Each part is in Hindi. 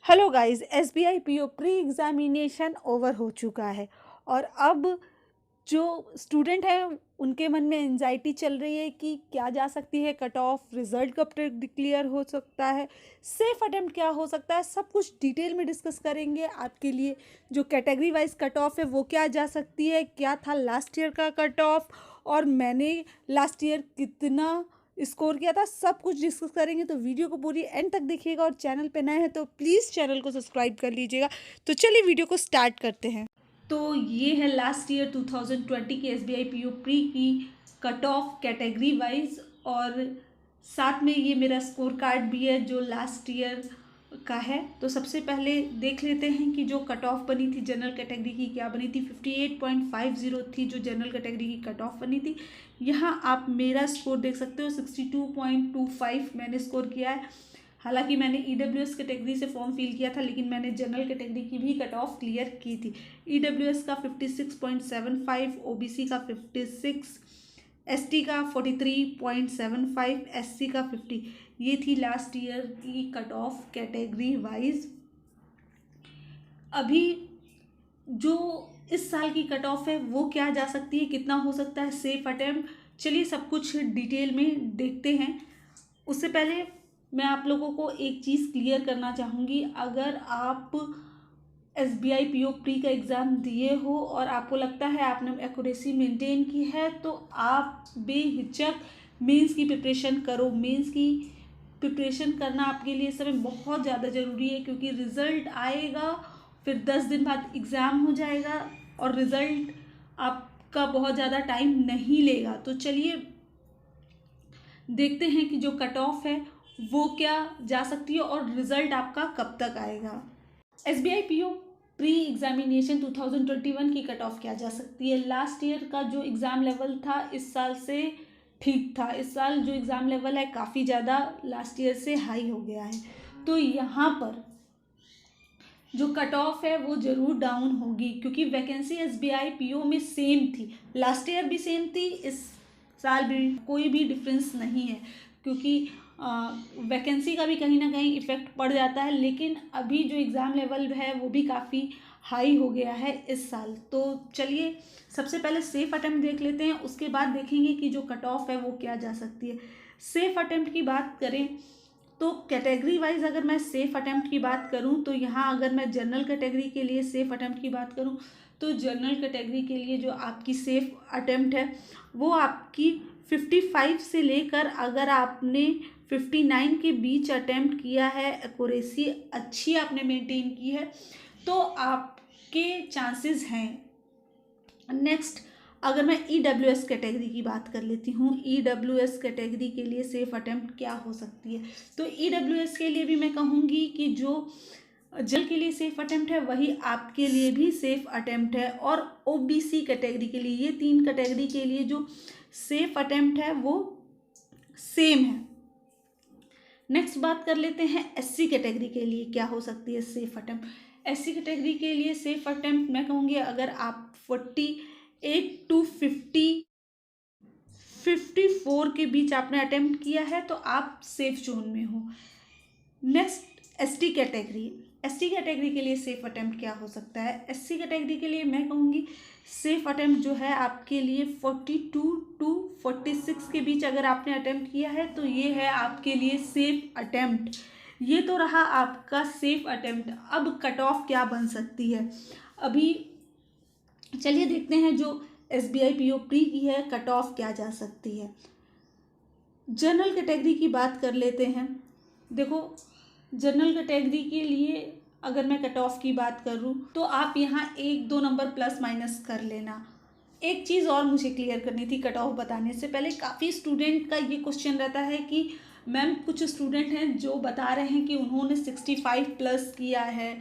Hello guys, SBI PO pre examination over हो चुका है और अब जो स्टूडेंट हैं उनके मन में एंजाइटी चल रही है कि क्या जा सकती है कट ऑफ, रिजल्ट कब तक डिक्लेयर हो सकता है, सेफ अटेम्प्ट क्या हो सकता है, सब कुछ डिटेल में डिस्कस करेंगे। आपके लिए जो कैटेगरी वाइज कट ऑफ है वो क्या जा सकती है, क्या था लास्ट ईयर का कट ऑफ और मैंने लास्ट ईयर कितना स्कोर किया था, सब कुछ डिस्कस करेंगे। तो वीडियो को पूरी एंड तक देखिएगा और चैनल पे नए हैं तो प्लीज़ चैनल को सब्सक्राइब कर लीजिएगा। तो चलिए वीडियो को स्टार्ट करते हैं। तो ये है लास्ट ईयर 2020 की एसबीआई पीओ प्री की कट ऑफ कैटेगरी वाइज और साथ में ये मेरा स्कोर कार्ड भी है जो लास्ट ईयर का है। तो सबसे पहले देख लेते हैं कि जो कट ऑफ बनी थी जनरल कैटेगरी की क्या बनी थी। 58.50 थी जो जनरल कैटेगरी की कट ऑफ बनी थी। यहाँ आप मेरा स्कोर देख सकते हो 62.25 मैंने स्कोर किया है। हालांकि मैंने ईडब्ल्यूएस कैटेगरी से फॉर्म फिल किया था लेकिन मैंने जनरल कैटेगरी की भी कट ऑफ क्लियर की थी। ईडब्ल्यूएस का 56.75, ओबीसी का 56, एसटी का 43.75, एससी का 50। ये थी लास्ट ईयर की कट ऑफ कैटेगरी वाइज। अभी जो इस साल की कट ऑफ है वो क्या जा सकती है, कितना हो सकता है सेफ अटेम्प्ट, चलिए सब कुछ डिटेल में देखते हैं। उससे पहले मैं आप लोगों को एक चीज़ क्लियर करना चाहूँगी। अगर आप एसबीआई पीओ प्री का एग्ज़ाम दिए हो और आपको लगता है आपने एक्यूरेसी मेंटेन की है तो आप बेहिचक मेंस की प्रिपरेशन करो। मेंस की प्रिपरेशन करना आपके लिए इस समय बहुत ज़्यादा ज़रूरी है क्योंकि रिज़ल्ट आएगा, फिर 10 दिन बाद एग्ज़ाम हो जाएगा और रिज़ल्ट आपका बहुत ज़्यादा टाइम नहीं लेगा। तो चलिए देखते हैं कि जो कट ऑफ है वो क्या जा सकती है और रिज़ल्ट आपका कब तक आएगा। एसबीआई पीओ प्री एग्जामिनेशन 2021 की कट ऑफ क्या जा सकती है। लास्ट ईयर का जो एग्ज़ाम लेवल था इस साल से ठीक था। इस साल जो एग्ज़ाम लेवल है काफ़ी ज़्यादा लास्ट ईयर से हाई हो गया है। तो यहाँ पर जो कट ऑफ है वो ज़रूर डाउन होगी क्योंकि वैकेंसी एसबीआई पीओ में सेम थी। लास्ट ईयर भी सेम थी, इस साल भी कोई भी डिफरेंस नहीं है क्योंकि वैकेंसी का भी कहीं ना कहीं इफ़ेक्ट पड़ जाता है। लेकिन अभी जो एग्ज़ाम लेवल है वो भी काफ़ी हाई हो गया है इस साल। तो चलिए सबसे पहले सेफ अटेम्प्ट देख लेते हैं, उसके बाद देखेंगे कि जो कट ऑफ है वो क्या जा सकती है। सेफ अटेम्प्ट की बात करें तो कैटेगरी वाइज अगर मैं सेफ अटेम्प्ट की बात करूं तो यहाँ अगर मैं जनरल कैटेगरी के लिए सेफ अटेम्प्ट की बात करूं तो जनरल कैटेगरी के लिए जो आपकी सेफ अटेम्प्ट है वो आपकी 55 से लेकर अगर आपने 59 के बीच अटेम्प्ट किया है, एक्यूरेसी अच्छी आपने मेंटेन की है तो आपके चांसेस हैं। नेक्स्ट अगर मैं ईडब्ल्यूएस कैटेगरी की बात कर लेती हूँ, ईडब्ल्यूएस कैटेगरी के लिए सेफ अटेम्प्ट क्या हो सकती है। तो ईडब्ल्यूएस के लिए भी मैं कहूँगी कि जो जल के लिए सेफ अटेम्प्ट है वही आपके लिए भी सेफ अटेम्प्ट है। और ओबीसी कैटेगरी के लिए, ये तीन कैटेगरी के लिए जो सेफ अटेम्प्ट है वो सेम है। नेक्स्ट बात कर लेते हैं एससी कैटेगरी के लिए क्या हो सकती है सेफ अटेम्प्ट। एससी कैटेगरी के लिए सेफ अटेम्प्ट मैं कहूँगी अगर आप 48 to 54 के बीच आपने अटेम्प्ट किया है तो आप सेफ जोन में हो। Next ST category, ST category के लिए सेफ अटेम्प्ट क्या हो सकता है। एससी कैटेगरी के लिए मैं कहूँगी सेफ अटेम्प्ट जो है आपके लिए 42 to 46 के बीच अगर आपने अटेम्प्ट किया है तो ये है आपके लिए सेफ अटेम्प्ट। ये तो रहा आपका सेफ अटेम्प्ट। अब कट ऑफ क्या बन सकती है अभी चलिए देखते हैं। जो एसबीआई पीओ प्री की है कट ऑफ क्या जा सकती है। जनरल कैटेगरी की बात कर लेते हैं। देखो जनरल कैटेगरी के लिए अगर मैं कट ऑफ की बात करूँ तो आप यहाँ 1-2 नंबर प्लस माइनस कर लेना। एक चीज़ और मुझे क्लियर करनी थी कट ऑफ बताने से पहले। काफ़ी स्टूडेंट का ये क्वेश्चन रहता है कि मैम कुछ स्टूडेंट हैं जो बता रहे हैं कि उन्होंने 65 प्लस किया है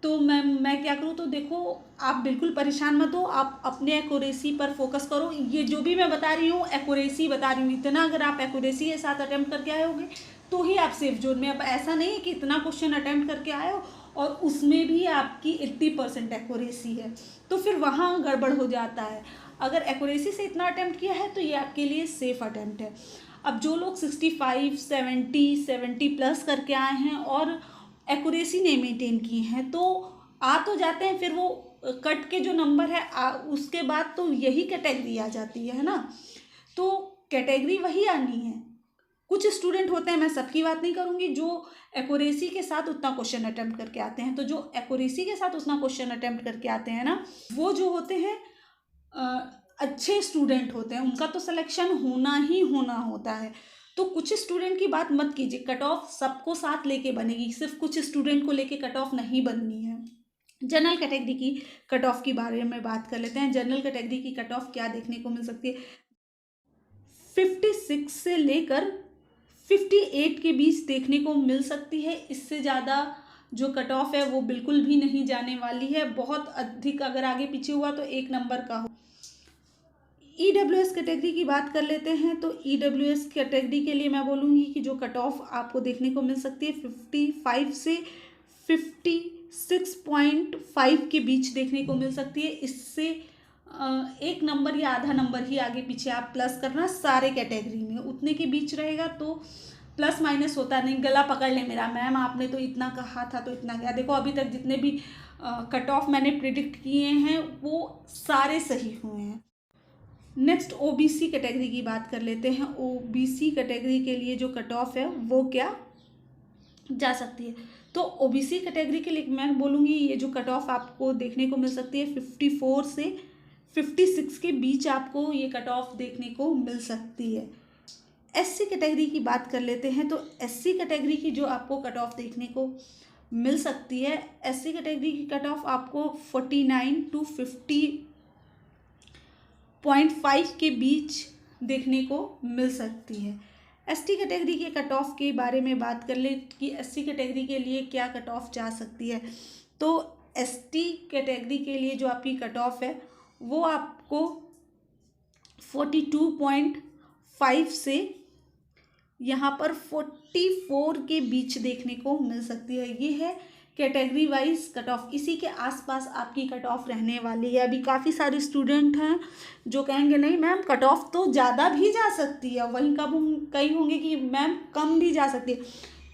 तो मैं क्या करूँ। तो देखो आप बिल्कुल परेशान मत हो, आप अपने एक्यूरेसी पर फोकस करो। ये जो भी मैं बता रही हूँ एक्यूरेसी बता रही हूँ, इतना अगर आप एक्यूरेसी के साथ अटेम्प्ट करके आए होगे तो ही आप सेफ जोन में। अब ऐसा नहीं है कि इतना क्वेश्चन अटेम्प्ट करके आए हो और उसमें भी आपकी 80% एक्यूरेसी है तो फिर वहाँ गड़बड़ हो जाता है। अगर एक्यूरेसी से इतना अटेम्प्ट किया है तो ये आपके लिए सेफ अटेम्प्ट है। अब जो लोग 65, 70 प्लस करके आए हैं और एक्यूरेसी नहीं मेंटेन की हैं तो आ तो जाते हैं, फिर वो कट के जो नंबर है उसके बाद तो यही कैटेगरी आ जाती है ना। तो कैटेगरी वही आनी है। कुछ स्टूडेंट होते हैं, मैं सबकी बात नहीं करूँगी, जो एक्यूरेसी के साथ उतना क्वेश्चन अटेम्प्ट करके आते हैं। तो जो एक्यूरेसी के साथ उतना क्वेश्चन अटेम्प्ट करके आते हैं ना, वो जो होते हैं अच्छे स्टूडेंट होते हैं, उनका तो सिलेक्शन होना ही होना होता है। तो कुछ स्टूडेंट की बात मत कीजिए, कट ऑफ सबको साथ लेके बनेगी, सिर्फ कुछ स्टूडेंट को लेके कट ऑफ नहीं बननी है। जनरल कैटेगरी की कट ऑफ के बारे में बात कर लेते हैं। जनरल कैटेगरी की कट ऑफ क्या देखने को मिल सकती है, 56 से लेकर 58 के बीच देखने को मिल सकती है। इससे ज़्यादा जो कट ऑफ है वो बिल्कुल भी नहीं जाने वाली है। बहुत अधिक अगर आगे पीछे हुआ तो 1 नंबर का हो। EWS कैटेगरी की बात कर लेते हैं। तो EWS कैटेगरी के लिए मैं बोलूँगी कि जो कट ऑफ आपको देखने को मिल सकती है 55 से 56.5 के बीच देखने को मिल सकती है। इससे 1 नंबर या आधा नंबर ही आगे पीछे आप प्लस करना, सारे कैटेगरी में उतने के बीच रहेगा तो प्लस माइनस होता नहीं। गला पकड़ ले मेरा, मैम आपने तो इतना कहा था तो इतना गया। देखो अभी तक जितने भी कट ऑफ मैंने प्रिडिक्ट किए हैं वो सारे सही हुए हैं। नेक्स्ट OBC कैटेगरी की बात कर लेते हैं। OBC कैटेगरी के लिए जो कट ऑफ है वो क्या जा सकती है, तो OBC कैटेगरी के लिए मैं बोलूँगी ये जो कट ऑफ आपको देखने को मिल सकती है 54 से 56 के बीच आपको ये कट ऑफ देखने को मिल सकती है। SC कैटेगरी की बात कर लेते हैं। तो SC कैटेगरी की जो आपको कट ऑफ देखने को मिल सकती है, SC कैटेगरी की कट ऑफ आपको 49 to 50.5 के बीच देखने को मिल सकती है। ST कैटेगरी के कट ऑफ के बारे में बात कर ले कि SC कैटेगरी के लिए क्या कट ऑफ जा सकती है, तो ST कैटेगरी के लिए जो आपकी कट ऑफ है वो आपको 42.5 से यहाँ पर 44 के बीच देखने को मिल सकती है। ये है कैटेगरी वाइज कट ऑफ, इसी के आसपास आपकी कट ऑफ रहने वाली है। अभी काफ़ी सारे स्टूडेंट हैं जो कहेंगे नहीं मैम कट ऑफ तो ज़्यादा भी जा सकती है, वहीं कई होंगे कि मैम कम भी जा सकती है।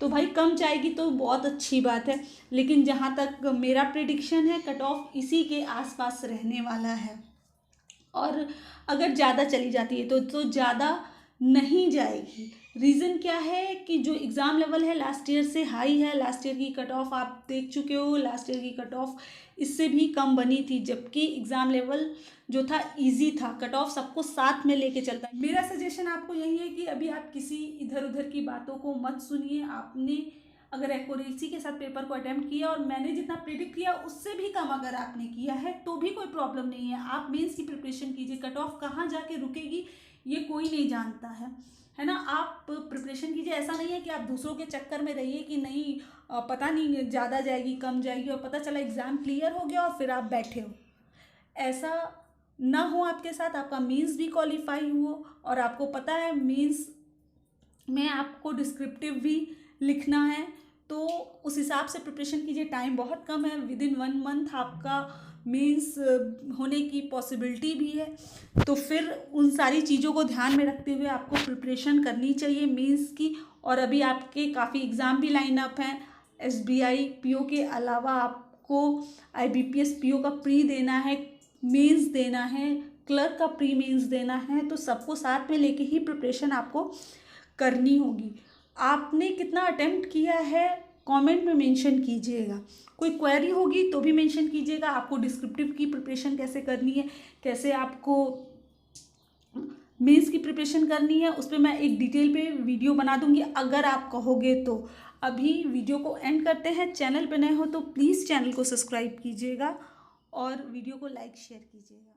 तो भाई कम जाएगी तो बहुत अच्छी बात है, लेकिन जहाँ तक मेरा प्रेडिक्शन है कट ऑफ इसी के आसपास रहने वाला है। और अगर ज़्यादा चली जाती है तो ज़्यादा नहीं जाएगी। रीज़न क्या है कि जो एग्ज़ाम लेवल है लास्ट ईयर से हाई है। लास्ट ईयर की कट ऑफ आप देख चुके हो, लास्ट ईयर की कट ऑफ इससे भी कम बनी थी, जबकि एग्ज़ाम लेवल जो था इजी था। कट ऑफ सबको साथ में लेके चलता है। मेरा सजेशन आपको यही है कि अभी आप किसी इधर उधर की बातों को मत सुनिए। आपने अगर एक्यूरेसी के साथ पेपर को अटेम्प्ट किया और मैंने जितना प्रेडिक्ट किया उससे भी कम अगर आपने किया है तो भी कोई प्रॉब्लम नहीं है। आप मेंस की प्रिपरेशन कीजिए। कट ऑफ कहाँ जाके रुकेगी ये कोई नहीं जानता है ना। आप प्रिपरेशन कीजिए। ऐसा नहीं है कि आप दूसरों के चक्कर में रहिए कि नहीं पता नहीं ज़्यादा जाएगी कम जाएगी और पता चला एग्ज़ाम क्लियर हो गया और फिर आप बैठे हो। ऐसा ना हो आपके साथ। आपका मीन्स भी क्वालिफाई हो और आपको पता है मीन्स में आपको डिस्क्रिप्टिव भी लिखना है, तो उस हिसाब से प्रिपरेशन कीजिए। टाइम बहुत कम है, विदिन 1 मंथ आपका मीन्स होने की पॉसिबिलिटी भी है। तो फिर उन सारी चीज़ों को ध्यान में रखते हुए आपको प्रिपरेशन करनी चाहिए मीन्स की। और अभी आपके काफ़ी एग्ज़ाम भी लाइन अप हैं। SBI PO के अलावा आपको IBPS PO का प्री देना है, मीन्स देना है, क्लर्क का प्री मीन्स देना है। तो सबको साथ में लेके ही प्रिपरेशन आपको करनी होगी। आपने कितना अटेम्प्ट किया है कमेंट में मेंशन कीजिएगा। कोई क्वेरी होगी तो भी मेंशन कीजिएगा। आपको डिस्क्रिप्टिव की प्रिपरेशन कैसे करनी है, कैसे आपको मेंस की प्रिपरेशन करनी है, उस पर मैं एक डिटेल पे वीडियो बना दूंगी अगर आप कहोगे तो। अभी वीडियो को एंड करते हैं। चैनल पे नए हो तो प्लीज़ चैनल को सब्सक्राइब कीजिएगा और वीडियो को लाइक शेयर कीजिएगा।